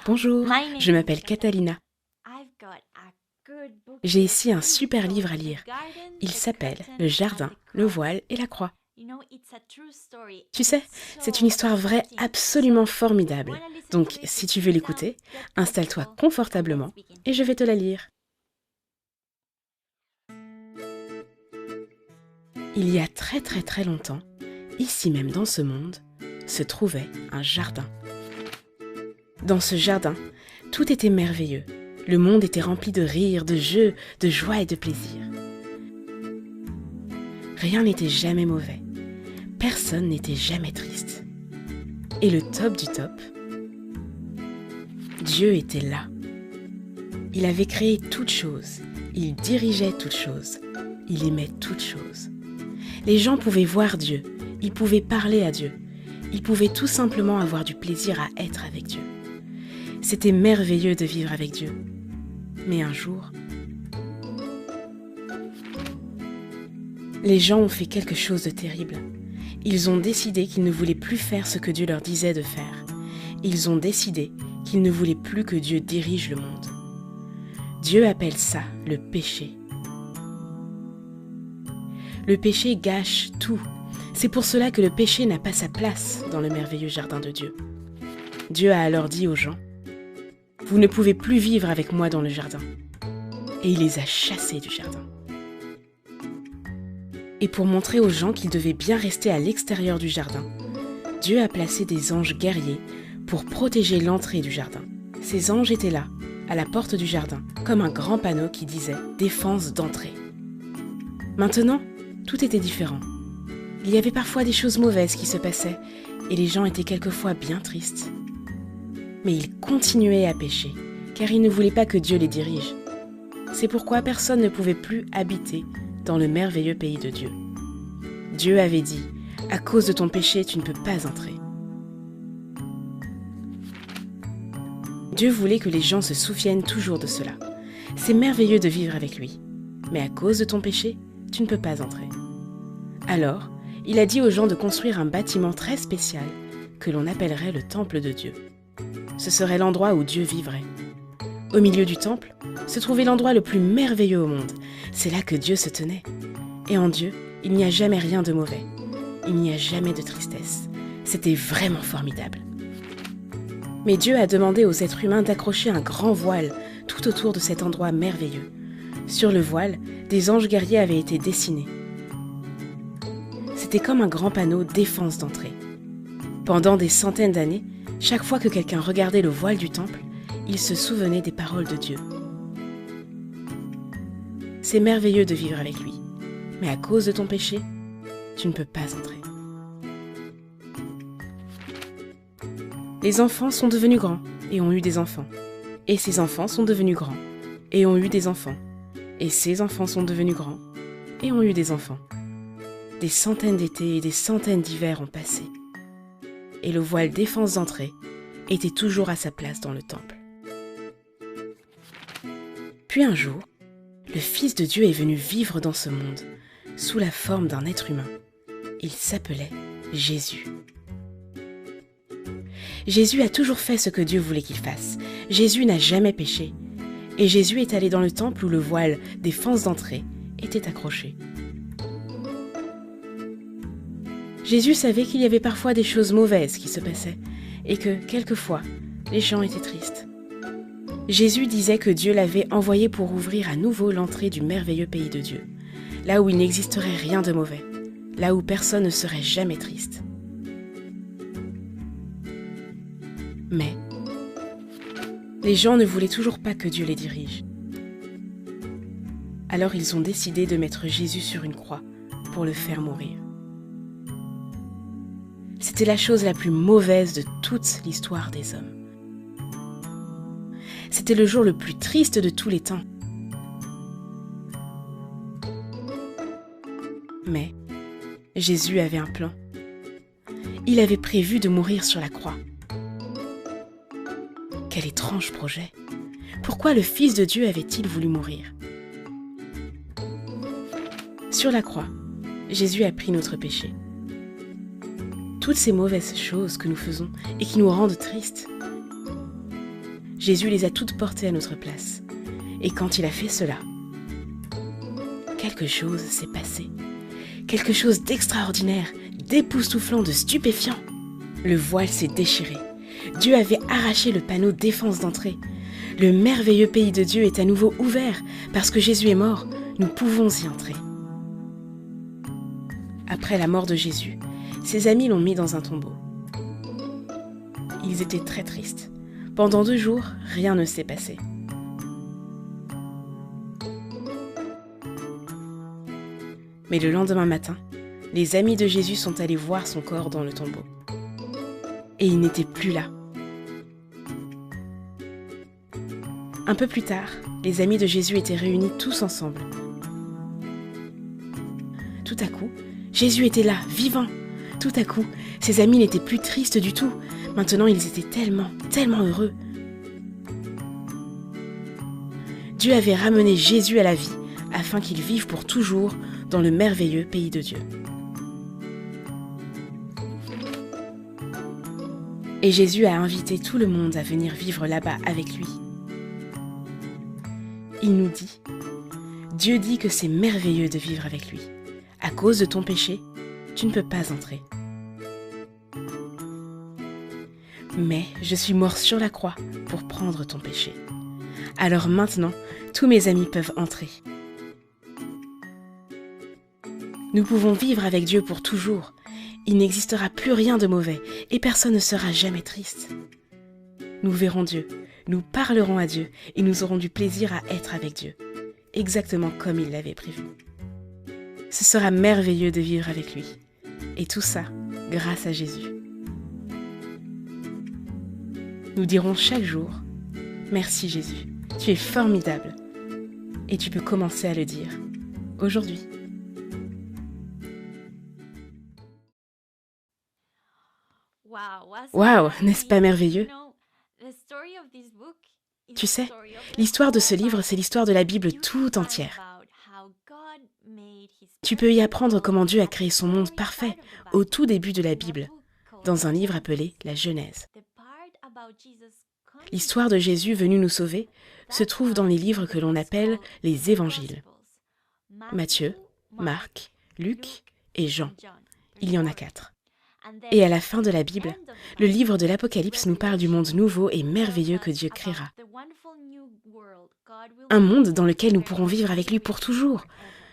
Bonjour, je m'appelle Catalina. J'ai ici un super livre à lire. Il s'appelle Le jardin, le voile et la croix. Tu sais, c'est une histoire vraie absolument formidable. Donc, si tu veux l'écouter, installe-toi confortablement et je vais te la lire. Il y a très très très longtemps, ici même dans ce monde, se trouvait un jardin. Dans ce jardin, tout était merveilleux. Le monde était rempli de rires, de jeux, de joie et de plaisir. Rien n'était jamais mauvais. Personne n'était jamais triste. Et le top du top, Dieu était là. Il avait créé toutes choses. Il dirigeait toutes choses. Il aimait toutes choses. Les gens pouvaient voir Dieu. Ils pouvaient parler à Dieu. Ils pouvaient tout simplement avoir du plaisir à être avec Dieu. C'était merveilleux de vivre avec Dieu. Mais un jour, les gens ont fait quelque chose de terrible. Ils ont décidé qu'ils ne voulaient plus faire ce que Dieu leur disait de faire. Ils ont décidé qu'ils ne voulaient plus que Dieu dirige le monde. Dieu appelle ça le péché. Le péché gâche tout. C'est pour cela que le péché n'a pas sa place dans le merveilleux jardin de Dieu. Dieu a alors dit aux gens: « Vous ne pouvez plus vivre avec moi dans le jardin. » Et il les a chassés du jardin. Et pour montrer aux gens qu'ils devaient bien rester à l'extérieur du jardin, Dieu a placé des anges guerriers pour protéger l'entrée du jardin. Ces anges étaient là, à la porte du jardin, comme un grand panneau qui disait « Défense d'entrée ». Maintenant, tout était différent. Il y avait parfois des choses mauvaises qui se passaient et les gens étaient quelquefois bien tristes. Mais ils continuaient à pécher, car ils ne voulaient pas que Dieu les dirige. C'est pourquoi personne ne pouvait plus habiter dans le merveilleux pays de Dieu. Dieu avait dit: « À cause de ton péché, tu ne peux pas entrer. » Dieu voulait que les gens se souviennent toujours de cela. C'est merveilleux de vivre avec lui. Mais à cause de ton péché, tu ne peux pas entrer. Alors, il a dit aux gens de construire un bâtiment très spécial que l'on appellerait le temple de Dieu. Ce serait l'endroit où Dieu vivrait. Au milieu du temple se trouvait l'endroit le plus merveilleux au monde. C'est là que Dieu se tenait. Et en Dieu, il n'y a jamais rien de mauvais. Il n'y a jamais de tristesse. C'était vraiment formidable. Mais Dieu a demandé aux êtres humains d'accrocher un grand voile tout autour de cet endroit merveilleux. Sur le voile, des anges guerriers avaient été dessinés. C'était comme un grand panneau défense d'entrée. Pendant des centaines d'années, chaque fois que quelqu'un regardait le voile du temple, il se souvenait des paroles de Dieu. C'est merveilleux de vivre avec lui, mais à cause de ton péché, tu ne peux pas entrer. Les enfants sont devenus grands et ont eu des enfants. Et ces enfants sont devenus grands et ont eu des enfants. Et ces enfants sont devenus grands et ont eu des enfants. Des centaines d'étés et des centaines d'hivers ont passé. Et le voile défense d'entrée était toujours à sa place dans le temple. Puis un jour, le Fils de Dieu est venu vivre dans ce monde, sous la forme d'un être humain. Il s'appelait Jésus. Jésus a toujours fait ce que Dieu voulait qu'il fasse. Jésus n'a jamais péché. Et Jésus est allé dans le temple où le voile défense d'entrée était accroché. Jésus savait qu'il y avait parfois des choses mauvaises qui se passaient et que, quelquefois, les gens étaient tristes. Jésus disait que Dieu l'avait envoyé pour ouvrir à nouveau l'entrée du merveilleux pays de Dieu, là où il n'existerait rien de mauvais, là où personne ne serait jamais triste. Mais les gens ne voulaient toujours pas que Dieu les dirige. Alors ils ont décidé de mettre Jésus sur une croix pour le faire mourir. C'était la chose la plus mauvaise de toute l'histoire des hommes. C'était le jour le plus triste de tous les temps. Mais Jésus avait un plan. Il avait prévu de mourir sur la croix. Quel étrange projet! Pourquoi le Fils de Dieu avait-il voulu mourir? Sur la croix, Jésus a pris notre péché. Toutes ces mauvaises choses que nous faisons et qui nous rendent tristes. Jésus les a toutes portées à notre place. Et quand il a fait cela, quelque chose s'est passé. Quelque chose d'extraordinaire, d'époustouflant, de stupéfiant. Le voile s'est déchiré. Dieu avait arraché le panneau défense d'entrée. Le merveilleux pays de Dieu est à nouveau ouvert. Parce que Jésus est mort, nous pouvons y entrer. Après la mort de Jésus, ses amis l'ont mis dans un tombeau. Ils étaient très tristes. Pendant 2 jours, rien ne s'est passé. Mais le lendemain matin, les amis de Jésus sont allés voir son corps dans le tombeau. Et il n'était plus là. Un peu plus tard, les amis de Jésus étaient réunis tous ensemble. Tout à coup, Jésus était là, vivant. Tout à coup, ses amis n'étaient plus tristes du tout. Maintenant, ils étaient tellement heureux. Dieu avait ramené Jésus à la vie, afin qu'il vive pour toujours dans le merveilleux pays de Dieu. Et Jésus a invité tout le monde à venir vivre là-bas avec lui. Il nous dit, Dieu dit que c'est merveilleux de vivre avec lui. À cause de ton péché, tu ne peux pas entrer. Mais je suis mort sur la croix pour prendre ton péché. Alors maintenant, tous mes amis peuvent entrer. Nous pouvons vivre avec Dieu pour toujours. Il n'existera plus rien de mauvais et personne ne sera jamais triste. Nous verrons Dieu, nous parlerons à Dieu et nous aurons du plaisir à être avec Dieu, exactement comme il l'avait prévu. Ce sera merveilleux de vivre avec lui. Et tout ça, grâce à Jésus. Nous dirons chaque jour, merci Jésus, tu es formidable. Et tu peux commencer à le dire aujourd'hui. Waouh, n'est-ce pas merveilleux? Tu sais, l'histoire de ce livre, c'est l'histoire de la Bible tout entière. Tu peux y apprendre comment Dieu a créé son monde parfait au tout début de la Bible, dans un livre appelé la Genèse. L'histoire de Jésus venu nous sauver se trouve dans les livres que l'on appelle les évangiles. Matthieu, Marc, Luc et Jean. Il y en a 4. Et à la fin de la Bible, le livre de l'Apocalypse nous parle du monde nouveau et merveilleux que Dieu créera. Un monde dans lequel nous pourrons vivre avec lui pour toujours.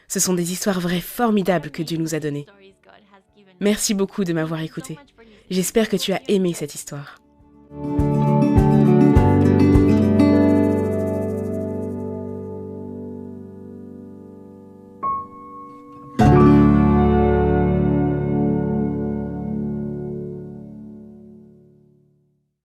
Ce sont des histoires vraies formidables que Dieu nous a données. Merci beaucoup de m'avoir écouté. J'espère que tu as aimé cette histoire.